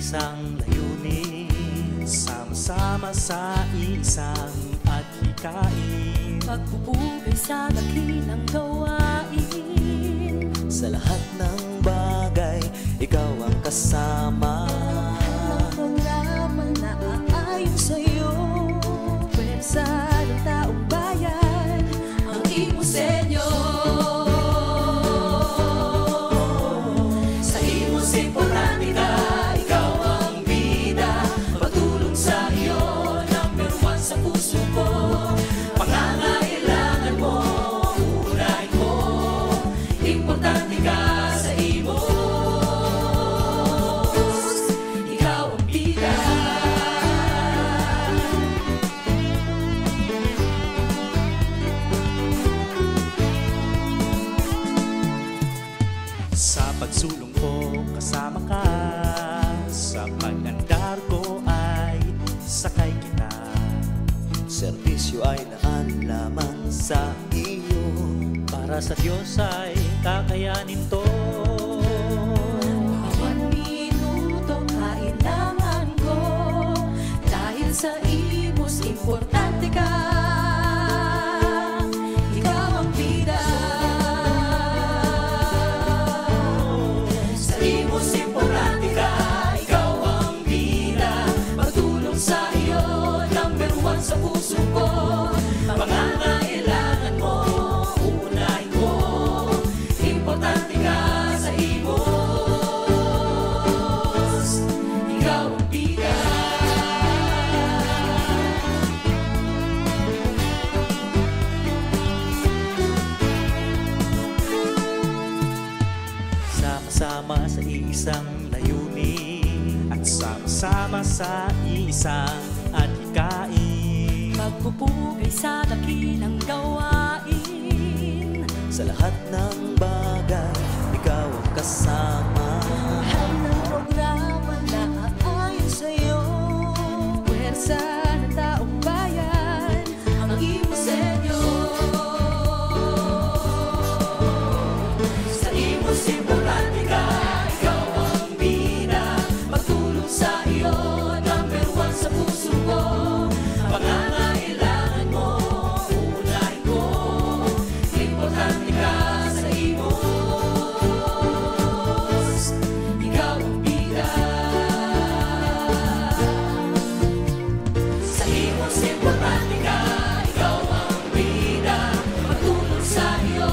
isang layunin, sama-sama sa isang adhikain, pagpupugay sa dakilang gawain. Sa lahat ng bagay, ikaw ang kasama. Ang programa na aayon sa'yo, pwersa ng taong bayan, ang imo senyo. Sa imo importante ka, ikaw ang bida. Pagtulong sa iyo, number one sa puso ko. Pangangailangan mo, unahin ko. Importante ka sa imo. Ikaw ang bida. Sa pagsulong ko, kasama ka. Sa pag-andar ko ay sakay kita. Serbisyo ay daan lamang sa iyo. Para sa Diyos ay kakayanin to. Bawat minuto kailangan ko, dahil sa imos importante ka. Ikaw ang bida. Sa imos importante ka, ikaw ang bida. Pagtulong sa iyo, number one sa puso ko. Pangangailangan mo, unahin ko. Importante ka sa imos. Ikaw ang bida. Sama-sama sa isang layunin, at sama-sama sa isang adhikain, Pagpupugay sa dakilang gawain. sa lahat ng bagay, ikaw ang kasama. Mahal ng programa na aayon sa'yo, pwersa ng taong bayan, ang imo senyo. Sa imos importante ka, ikaw ang bida. Pagtulong sa iyo, number one sa puso ko. Pangangailangan mo, unahin ko. Importante ka sa imos. Ikaw ang bida. Sa imos importante ka, ikaw ang bida. Pagtulong sa iyo,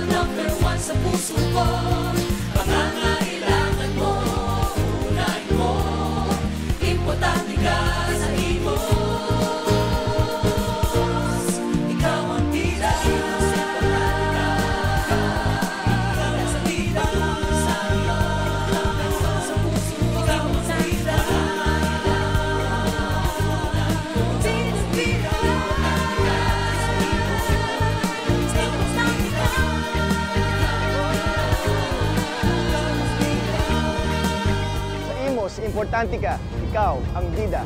number one sa puso ko. Pangangailangan mo, unahin mo. Importante ka sa imos. Ikaw ang bida. Sa bida. Sa iyo, number one sa puso ko. Ikaw ang bida. Bida. Sa imos, importante ka. Ikaw ang bida.